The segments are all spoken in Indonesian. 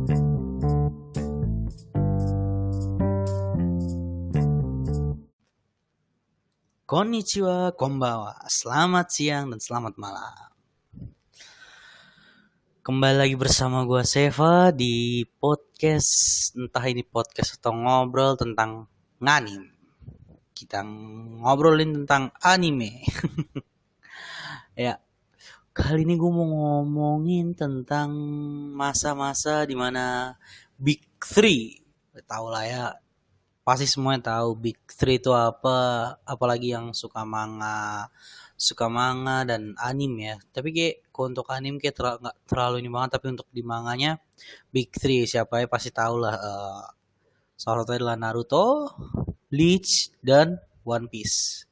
Konnichiwa, konbanwa, selamat siang dan selamat malam. Kembali lagi bersama gue Seva di podcast, entah ini podcast atau ngobrol tentang nganim. Kita ngobrolin tentang anime. Ya, kali ini gue mau ngomongin tentang masa-masa dimana Big Three. Tahu lah ya, pasti semuanya tahu Big Three itu apa, apalagi yang suka manga dan anime ya. Tapi kayak untuk anime kayak nggak terlalu ini banget, tapi untuk di manganya Big Three siapa ya pasti tahu lah. Salah satunya adalah Naruto, Bleach, dan One Piece.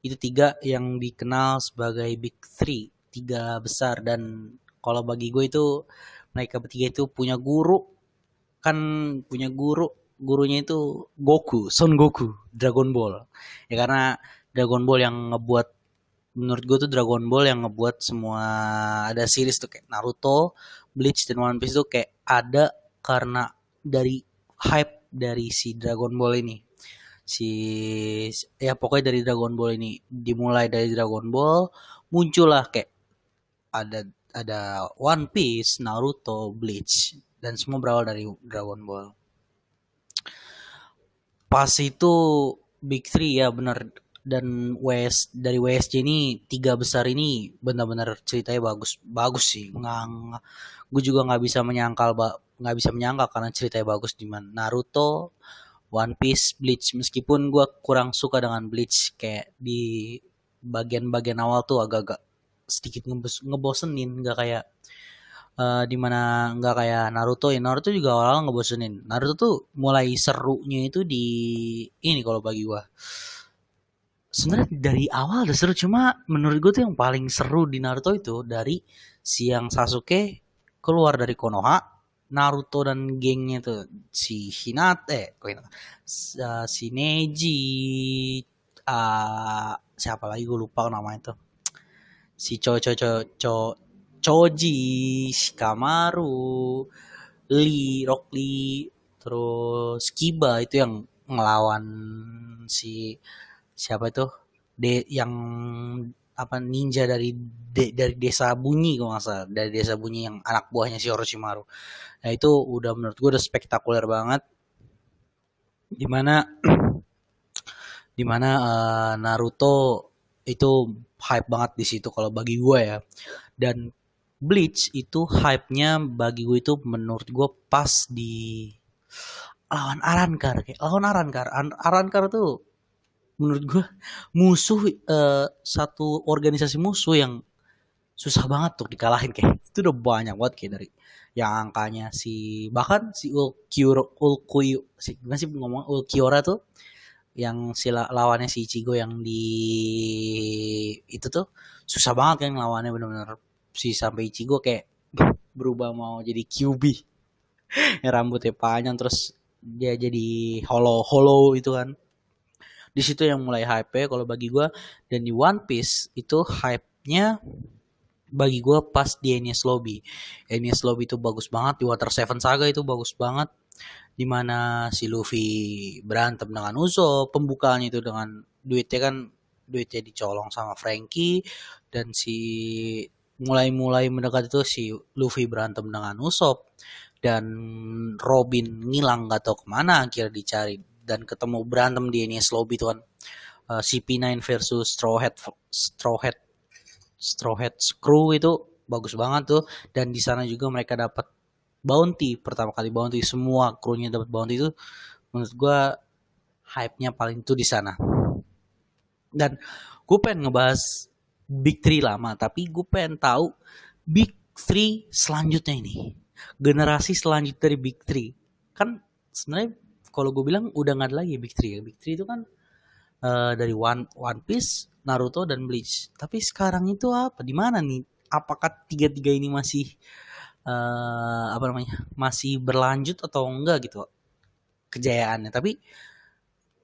Itu tiga yang dikenal sebagai Big Three, tiga besar. Dan kalau bagi gue itu mereka bertiga itu punya guru, gurunya itu Goku, Son Goku, Dragon Ball. Ya karena Dragon Ball yang ngebuat, menurut gue tuh Dragon Ball yang ngebuat semua ada series tuh kayak Naruto, Bleach, dan One Piece tuh kayak ada karena dari hype dari si Dragon Ball ini. Pokoknya dari Dragon Ball ini, dimulai dari Dragon Ball muncullah kayak ada One Piece, Naruto, Bleach, dan semua berawal dari Dragon Ball. Pas itu Big Three ya benar. Dan dari WSJ ini tiga besar ini benar-benar ceritanya bagus sih. Gue juga nggak bisa menyangkal karena ceritanya bagus di mana Naruto, One Piece, Bleach. Meskipun gue kurang suka dengan Bleach, kayak di bagian-bagian awal tuh agak-agak sedikit ngebosenin, nggak kayak dimana nggak kayak Naruto ya. Naruto juga awal ngebosenin. Naruto tuh mulai serunya itu di ini kalau bagi gua. Sebenarnya dari awal udah seru, cuma menurut gue tuh yang paling seru di Naruto itu dari siang Sasuke keluar dari Konoha, Naruto dan gengnya tuh si Hinata, si Neji, siapa lagi gue lupa namanya tuh. Si Choji, Shikamaru, Rock Lee, terus Kiba itu yang ngelawan si siapa itu? Yang ninja dari desa Bunyi kalau nggak salah, dari desa Bunyi yang anak buahnya si Orochimaru. Nah itu udah menurut gue udah spektakuler banget. Dimana Naruto itu hype banget di situ kalau bagi gue ya. Dan Bleach itu hype-nya bagi gue itu menurut gue pas di lawan Arrancar. Arrancar tuh menurut gue musuh, satu organisasi musuh yang susah banget tuh dikalahin. Kayak itu udah banyak banget kayak dari yang angkanya bahkan si Ulquiorra tuh yang lawannya si Ichigo yang di itu tuh susah banget kan lawannya, bener-bener sampai Ichigo kayak berubah mau jadi QB yang rambutnya panjang terus dia jadi hollow itu kan. Di situ yang mulai hype kalau bagi gue. Dan di One Piece itu hype-nya bagi gue pas di Enies Lobby itu bagus banget. Di Water Seven Saga itu bagus banget, dimana si Luffy berantem dengan Usopp, pembukaannya itu dengan duitnya dicolong sama Frankie, dan mulai mendekat itu si Luffy berantem dengan Usopp dan Robin ngilang gak tau kemana, akhirnya dicari dan ketemu berantem di Enies Lobby itu kan. CP9 versus Straw Hat Crew itu bagus banget tuh. Dan di sana juga mereka dapat bounty, pertama kali bounty, semua krunya dapat bounty. Itu menurut gue hype-nya paling tuh di sana. Dan gue pengen ngebahas Big Three lama, tapi gue pengen tahu Big Three selanjutnya ini, generasi selanjutnya dari Big Three. Kan sebenarnya kalau gue bilang udah nggak ada lagi Big Three. Big Three itu kan dari One Piece, Naruto, dan Bleach. Tapi sekarang itu apa? Di mana nih? Apakah tiga-tiga ini masih masih berlanjut atau enggak gitu kejayaannya? Tapi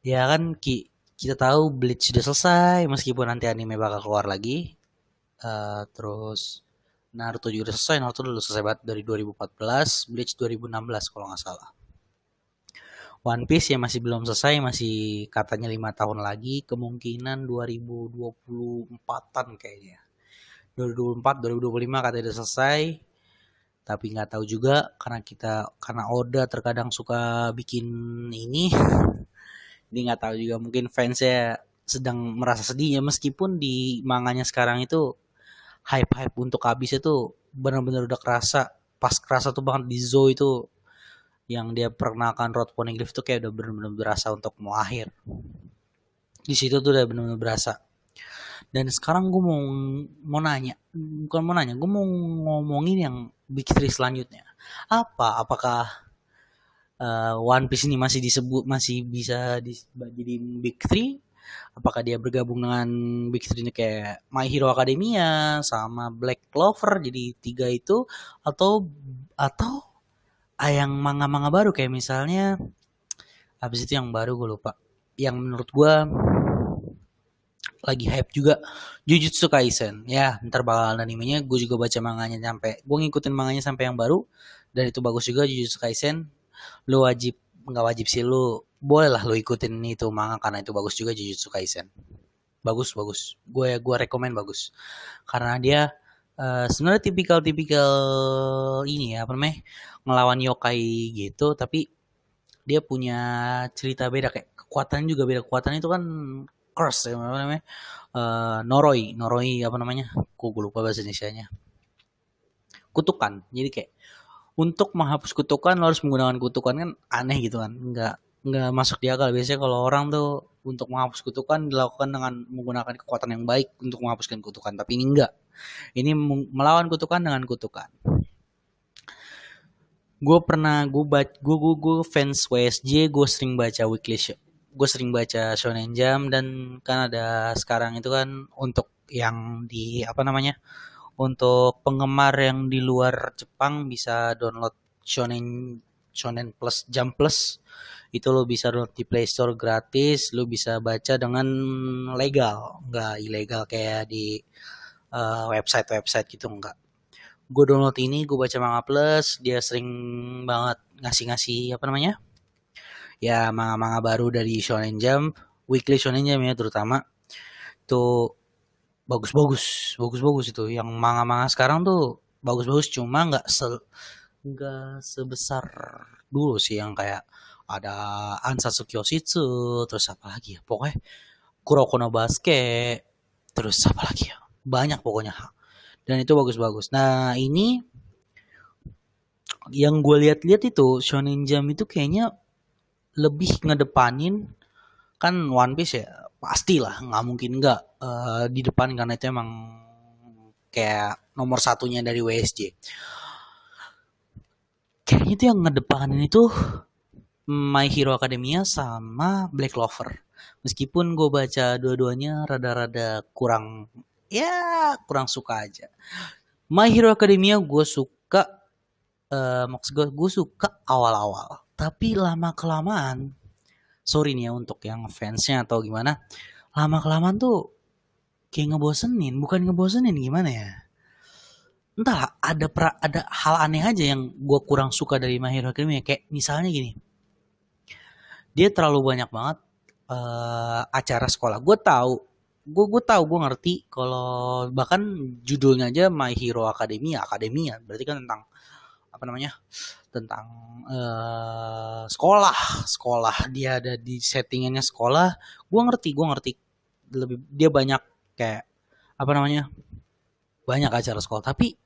ya kan kita tahu Bleach sudah selesai, meskipun nanti anime bakal keluar lagi. Terus Naruto juga udah selesai. Naruto udah selesai banget dari 2014, Bleach 2016 kalau nggak salah. One Piece ya masih belum selesai, masih katanya 5 tahun lagi, kemungkinan 2024-an kayaknya. 2024, 2025 katanya udah selesai, tapi nggak tahu juga karena Oda terkadang suka bikin ini. Jadi nggak tahu juga, mungkin fansnya sedang merasa sedih ya, meskipun di manganya sekarang itu hype untuk habis itu benar-benar udah kerasa. Pas kerasa tuh banget di Zou itu, yang dia perkenalkan Road Poneglyph tuh kayak udah benar-benar berasa untuk mau akhir. Di situ tuh udah benar-benar berasa. Dan sekarang gue mau nanya, bukan mau nanya, gue mau ngomongin yang Big Three selanjutnya. Apakah One Piece ini masih bisa jadi Big Three? Apakah dia bergabung dengan Big Three ini kayak My Hero Academia sama Black Clover jadi 3 itu, atau yang manga-manga baru kayak misalnya habis itu yang baru gue lupa, yang menurut gue lagi hype juga, Jujutsu Kaisen. Ya ntar bakal animenya, gue juga baca manganya sampai, gue ngikutin manganya sampai yang baru, dan itu bagus juga Jujutsu Kaisen. Lu wajib, nggak wajib sih, lu boleh lah lu ikutin itu manga karena itu bagus juga Jujutsu Kaisen. Bagus, gue rekomen bagus karena dia sebenarnya tipikal ini ya, apa namanya, ngelawan yokai gitu, tapi dia punya cerita beda, kayak kekuatan juga beda. Kekuatan itu kan curse ya, apa namanya, noroi apa namanya, gue lupa bahasa Indonesianya, kutukan. Jadi kayak untuk menghapus kutukan lo harus menggunakan kutukan, kan aneh gitu kan, nggak masuk di akal. Biasanya kalau orang tuh untuk menghapus kutukan dilakukan dengan menggunakan kekuatan yang baik untuk menghapuskan kutukan, tapi ini enggak. Ini melawan kutukan dengan kutukan. Gue fans WSJ, gue sering baca Shonen Jump, dan kan ada sekarang itu kan untuk yang di apa namanya, untuk penggemar yang di luar Jepang bisa download Shonen Shonen Plus Jump Plus. Itu lo bisa download di Play Store gratis, lo bisa baca dengan legal, nggak ilegal kayak di website gitu, enggak. Gue download ini, gue baca manga plus, dia sering banget ngasih apa namanya, ya manga-manga baru dari Shonen Jump, Weekly Shonen Jump ya terutama. Itu bagus itu. Yang manga-manga sekarang tuh bagus-bagus, cuma nggak sebesar dulu sih, yang kayak ada Ansatsu Kyoshitsu, terus apa lagi ya, pokoknya Kuroko no Basket, terus apa lagi ya, banyak pokoknya, dan itu bagus-bagus. Nah ini yang gue lihat-lihat itu Shonen Jump itu kayaknya lebih ngedepanin, kan One Piece ya pastilah nggak mungkin nggak di depan, karena itu emang kayak nomor satunya dari WSJ. Kayaknya itu yang ngedepanin itu My Hero Academia sama Black Clover. Meskipun gue baca dua-duanya rada-rada kurang suka aja. My Hero Academia gue suka, maksud gue suka awal-awal, tapi lama kelamaan, sorry nih ya untuk yang fansnya atau gimana, lama kelamaan tuh kayak bukan ngebosenin gimana ya, entah, ada hal aneh aja yang gue kurang suka dari My Hero Academia. Kayak misalnya gini, dia terlalu banyak banget acara sekolah. Gue ngerti kalau bahkan judulnya aja My Hero Academia berarti kan tentang apa namanya, tentang sekolah, dia ada di settingannya sekolah. Gue ngerti lebih, dia banyak kayak apa namanya, banyak acara sekolah, tapi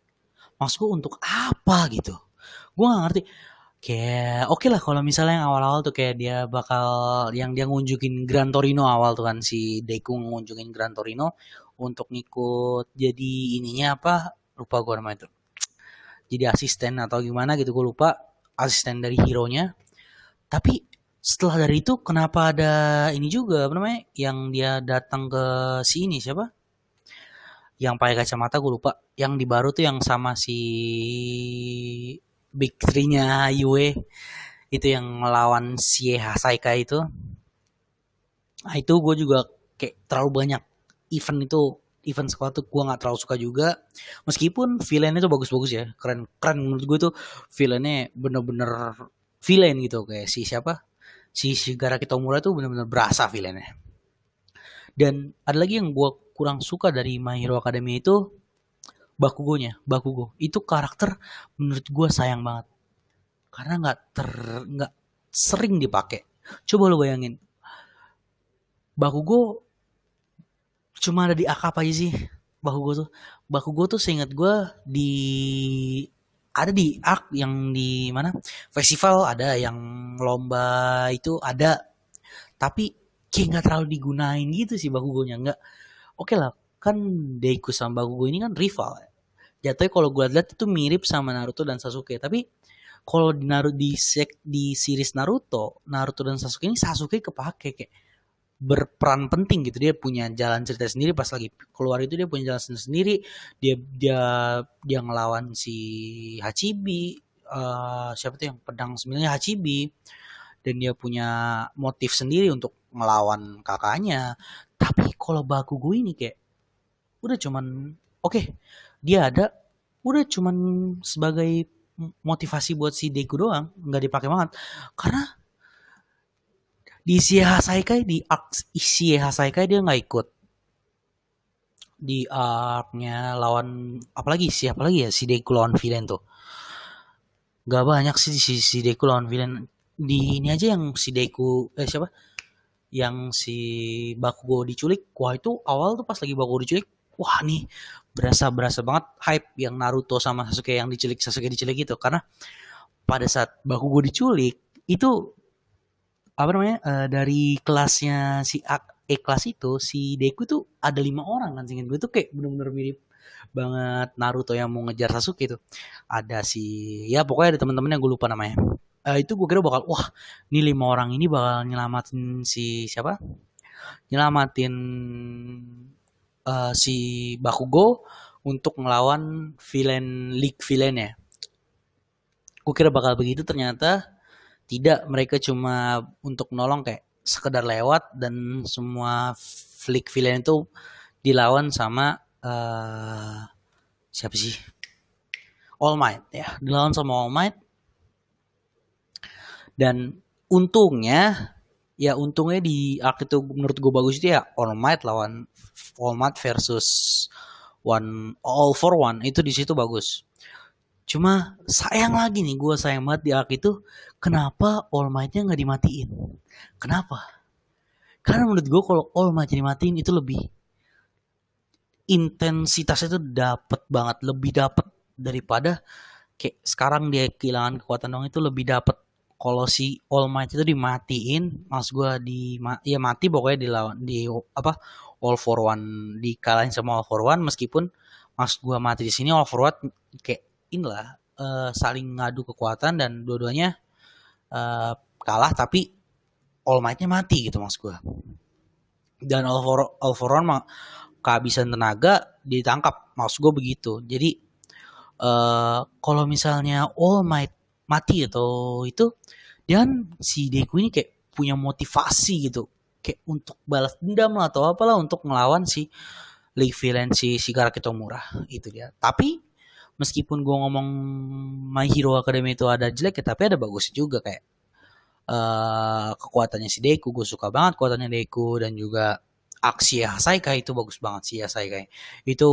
maksudku untuk apa gitu, gue gak ngerti. Kayak oke lah kalau misalnya yang awal-awal tuh kayak dia bakal, yang dia ngunjukin Gran Torino awal tuh kan, si Deku ngunjukin Gran Torino untuk ngikut jadi ininya apa, lupa gue namanya itu, jadi asisten atau gimana gitu, gue lupa, asisten dari hero-nya. Tapi setelah dari itu kenapa ada ini juga apa namanya, yang dia datang ke sini, siapa yang pakai kacamata, gue lupa, yang di baru tuh yang sama si Big Three-nya Yue, itu yang melawan si Hasaika itu. Nah itu gue juga kayak terlalu banyak event itu event sekolah tuh gue nggak terlalu suka juga. Meskipun villainnya tuh bagus-bagus ya, keren menurut gue tuh villainnya bener-bener villain gitu, kayak si siapa, si Shigaraki Tomura tuh bener-bener berasa villainnya. Dan ada lagi yang gue kurang suka dari My Hero Academia itu Bakugo itu karakter menurut gue sayang banget karena nggak sering dipakai. Coba lo bayangin, Bakugo cuma ada di Akap aja sih. Bakugo tuh seingat gue di ada di Arc yang di mana festival, ada yang lomba itu ada, tapi kayak nggak terlalu digunain gitu sih Bakugonya. Nggak oke lah, kan Deku sama Bakugo ini kan rival ya. Jatuhnya kalau gue lihat itu mirip sama Naruto dan Sasuke, tapi kalau di Naruto di series Naruto dan Sasuke ini, Sasuke kepake kayak berperan penting gitu. Dia punya jalan cerita sendiri, pas lagi keluar itu dia punya jalan sendiri. Dia ngelawan si Hachibi, siapa tuh yang pedang sebenarnya Hachibi, dan dia punya motif sendiri untuk ngelawan kakaknya. Tapi kalau Bakugo ini kayak udah cuman oke, dia ada, udah cuman sebagai motivasi buat si Deku doang, nggak dipakai banget. Karena di Sieha Saikai dia nggak ikut di arc-nya lawan, apalagi siapa lagi ya si Deku lawan villain tuh. Gak banyak sih si Deku lawan villain. Di ini aja yang si Deku siapa? Yang si Bakugo diculik. Wah itu awal tuh pas lagi Bakugo diculik, wah nih berasa banget hype yang Naruto sama Sasuke yang Sasuke diculik itu, karena pada saat Bakugo diculik itu apa namanya, dari kelasnya si kelas itu si Deku tuh ada 5 orang kan, singkat gue tuh kayak bener-bener mirip banget Naruto yang mau ngejar Sasuke itu. Ada si, ya pokoknya ada teman-teman yang gue lupa namanya. Itu gue kira bakal, wah ini 5 orang ini bakal nyelamatin si siapa, nyelamatin si Bakugo untuk ngelawan villain ya. Gue kira bakal begitu, ternyata tidak. Mereka cuma untuk nolong kayak sekedar lewat, dan semua villain itu dilawan sama siapa sih, All Might ya, dilawan sama All Might. Dan untungnya di arc itu menurut gue bagus itu ya, All Might versus All for One itu di situ bagus. Cuma sayang lagi nih, gue sayang banget di arc itu, kenapa All Might-nya nggak dimatiin? Kenapa? Karena menurut gue kalau All Might dimatiin itu lebih intensitasnya itu dapet banget, lebih dapet daripada kayak sekarang dia kehilangan kekuatan dong, itu lebih dapet. Kalau si All Might itu dimatiin, mas gue ya mati pokoknya di apa, All for One dikalahin sama All for One. Meskipun mas gue mati di sini, All for One kayak inilah saling ngadu kekuatan dan dua-duanya kalah, tapi All Might-nya mati gitu mas gue. Dan All for One kehabisan tenaga ditangkap, maksud gue begitu. Jadi kalau misalnya All Might mati atau itu, dan si Deku ini kayak punya motivasi gitu, kayak untuk balas dendam atau apalah, untuk ngelawan si League Villain si Shigaraki Tomura itu dia. Tapi meskipun gue ngomong My Hero Academia itu ada jelek ya, tapi ada bagus juga. Kayak kekuatannya si Deku, gue suka banget kekuatannya Deku. Dan juga aksi Hasaikai itu bagus banget sih. Hasaikai itu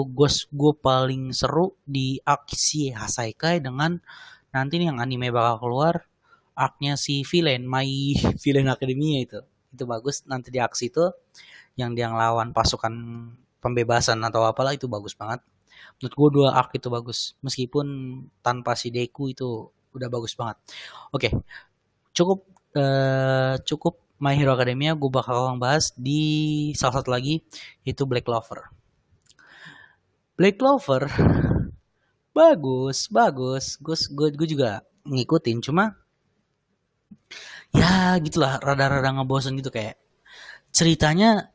gue paling seru di aksi Hasaikai, dengan nanti nih yang anime bakal keluar, arc-nya si villain My Villain Academia itu bagus. Nanti di aksi itu yang dia ngelawan pasukan pembebasan atau apalah, itu bagus banget. Menurut gue 2 arc itu bagus, meskipun tanpa si Deku itu udah bagus banget. Oke, cukup My Hero Academia. Gue bakal bahas di salah satu lagi, itu Black Clover. Bagus. Gue juga ngikutin, cuma ya gitulah, rada-rada ngebosen gitu. Kayak ceritanya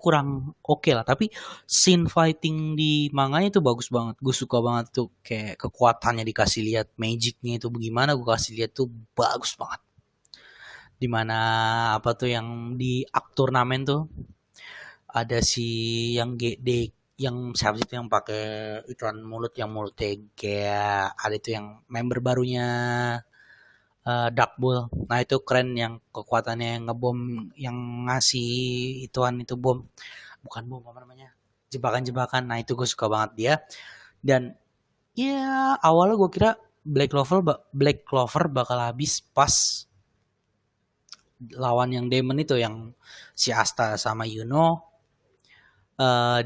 kurang oke lah, tapi scene fighting di manganya itu bagus banget. Gue suka banget tuh, kayak kekuatannya dikasih lihat, magicnya itu bagaimana gue kasih lihat tuh bagus banget. Dimana apa tuh yang di turnamen tuh ada si yang yang siapa sih itu yang pakai iklan mulut yang mulutnya kayak ada itu yang member barunya Dark Bull. Nah itu keren yang kekuatannya yang ngebom yang ngasih itu bom bukan bom apa namanya jebakan-jebakan. Nah itu gue suka banget dia dan ya awalnya gue kira Black Clover bakal habis pas lawan yang Demon itu yang si Asta sama Yuno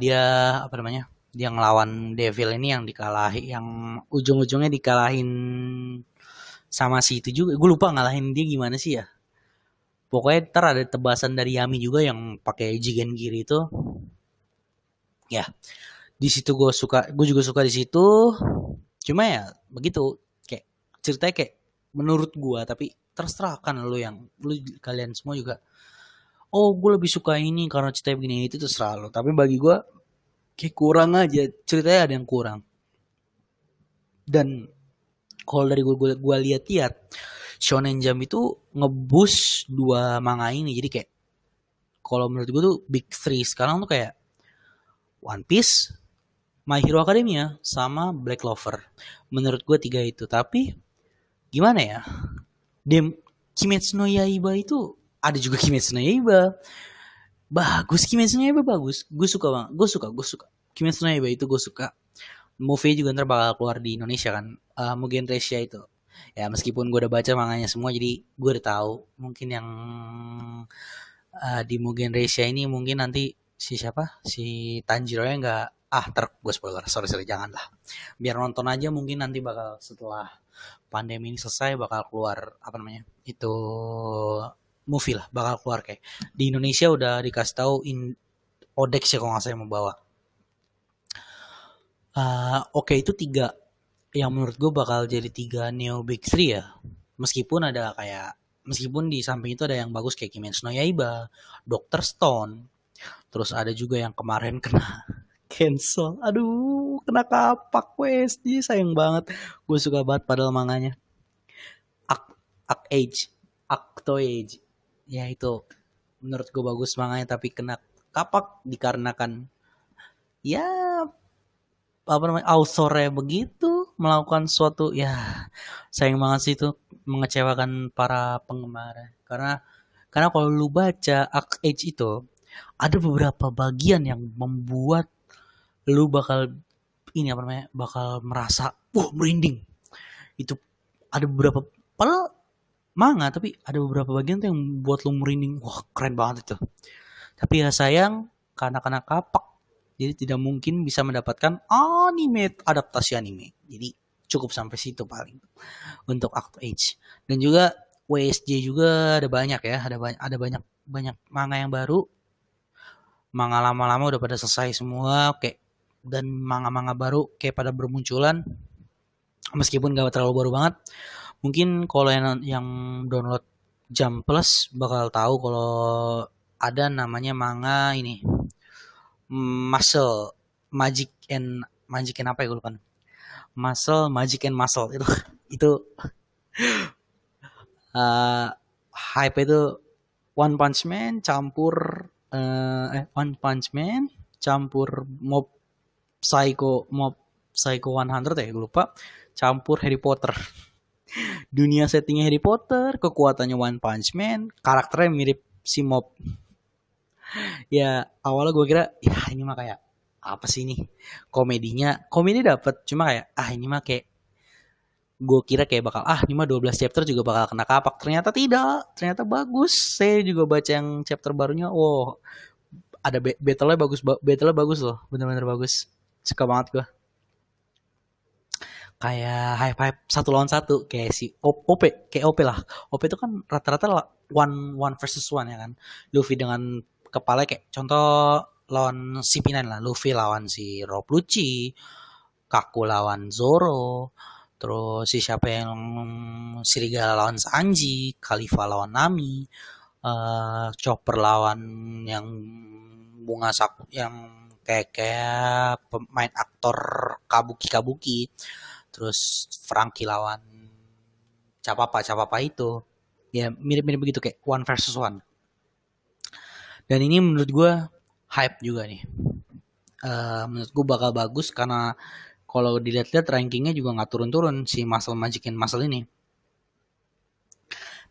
dia apa namanya dia ngelawan Devil ini yang dikalahin yang ujung-ujungnya dikalahin sama si itu juga gue lupa ngalahin dia gimana sih ya pokoknya ntar ada tebasan dari Yami juga yang pakai Jigen Giri itu ya di situ gue juga suka di situ cuma ya begitu kayak ceritanya kayak menurut gue tapi terserah kan lu kalian semua juga oh gue lebih suka ini karena ceritanya begini itu terserah lo tapi bagi gue kayak kurang aja ceritanya ada yang kurang dan kalau dari gue lihat-lihat Shonen Jump itu ngebus dua manga ini jadi kayak kalau menurut gue tuh big three sekarang tuh kayak One Piece, My Hero Academia sama Black Clover. Menurut gue tiga itu tapi gimana ya? Kimetsu no Yaiba itu ada juga Kimetsu no Yaiba. Bagus Kimetsu no Yaiba bagus. Gue suka banget. Gue suka. Kimetsu no Yaiba itu gue suka. Movie juga ntar bakal keluar di Indonesia kan. Mugen Resha itu. Ya meskipun gue udah baca manganya semua jadi gue udah tahu mungkin yang di Mugen Resha ini mungkin nanti si siapa si Tanjiro nya nggak gue spoiler sorry jangan lah biar nonton aja mungkin nanti bakal setelah pandemi ini selesai bakal keluar apa namanya itu movie lah bakal keluar kayak di Indonesia udah dikasih tahu Odex ya kalau nggak salah mau bawa oke, itu tiga yang menurut gue bakal jadi tiga Neo Big Three ya meskipun di samping itu ada yang bagus kayak Kimetsu no Yaiba, Doctor Stone, terus ada juga yang kemarin kena cancel. Aduh, kena kapak WSD sayang banget. Gue suka banget padahal manganya. Acto Age. Ya itu menurut gue bagus manganya tapi kena kapak dikarenakan ya apa namanya authornya begitu melakukan suatu ya sayang banget sih itu mengecewakan para penggemar karena kalau lu baca Act Age itu ada beberapa bagian yang membuat lu bakal merasa merinding itu ada beberapa padahal manga tapi ada beberapa bagian tuh yang buat lu merinding keren banget itu tapi ya sayang karena kena kapak jadi tidak mungkin bisa mendapatkan adaptasi anime jadi cukup sampai situ paling untuk Act Age dan juga WSJ juga ada banyak ya ada banyak manga yang baru manga lama-lama udah pada selesai semua kayak dan manga-manga baru kayak pada bermunculan meskipun gak terlalu baru banget mungkin kalau yang download Jump Plus bakal tahu kalau ada namanya manga ini Muscle Magic and apa ya gue lupa Magic and Muscle itu hype itu One Punch Man campur Mob Psycho 100 ya gue lupa campur Harry Potter dunia settingnya Harry Potter kekuatannya One Punch Man karakternya mirip si Mob ya awalnya gue kira ya ini mah kayak apa sih ini komedi dapet cuma kayak ini mah kayak gue kira kayak bakal ini mah 12 chapter juga bakal kena kapak ternyata tidak ternyata bagus saya juga baca yang chapter barunya ada battle-nya bagus loh bener-bener bagus suka banget gue kayak hype satu lawan satu kayak si OP lah OP itu kan rata-rata one versus one ya kan Luffy dengan kepala kayak contoh lawan si P9 lah Luffy lawan si Rob Lucci Kaku lawan Zoro terus si siapa yang Serigala lawan Sanji Khalifa lawan Nami Chopper lawan yang bunga saku yang kayak pemain aktor kabuki terus Franky lawan Capapa itu ya mirip-mirip begitu kayak one versus one dan ini menurut gue hype juga nih menurut gue bakal bagus karena kalau dilihat-lihat rankingnya juga nggak turun-turun si Muscle Magic and Muscle ini.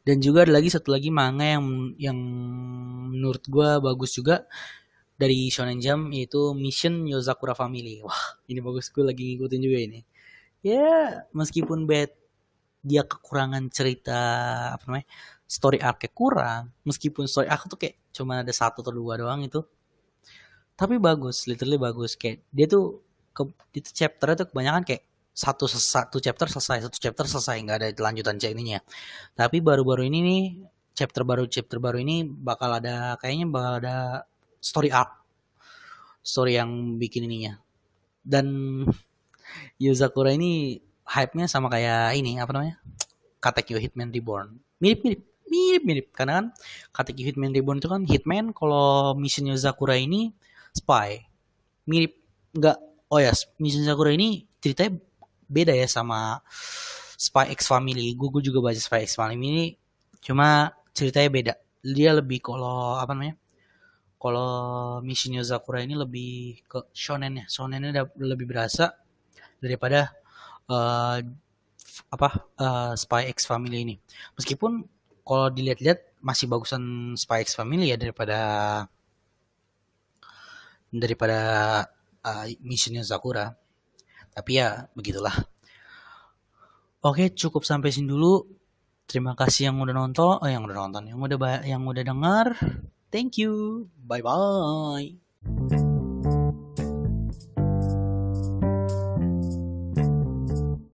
Dan juga ada lagi satu lagi manga yang menurut gue bagus juga dari Shonen Jump, yaitu Mission Yozakura Family. Wah, ini bagus, gue lagi ngikutin juga ini. Ya, meskipun dia kekurangan cerita, apa namanya, story arc kurang, meskipun story arc tuh kayak cuma ada 1 atau 2 doang itu, tapi bagus, literally bagus. Kayak dia tuh itu chapter itu kebanyakan kayak satu chapter selesai, nggak ada lanjutan ininya. Tapi baru-baru ini nih, chapter baru ini kayaknya bakal ada story yang bikin ininya. Dan Yozakura ini hype-nya sama kayak ini, apa namanya, Katekyo Hitman Reborn, mirip karena kan Katekyo Hitman Reborn itu kan hitman, kalau Mission Yozakura ini spy, mirip nggak? Oh ya, Mission Yozakura ini ceritanya beda ya sama Spy X Family. Gue juga baca Spy X Family ini, cuma ceritanya beda. Dia lebih kalau apa namanya, kalau Mission Yozakura ini lebih ke shonennya lebih berasa daripada uh, Spy X Family ini. Meskipun kalau dilihat-lihat masih bagusan Spy X Family ya daripada Mission Yozakura. Tapi ya begitulah. Oke, cukup sampai sini dulu. Terima kasih yang udah nonton, yang udah dengar. Thank you. Bye bye.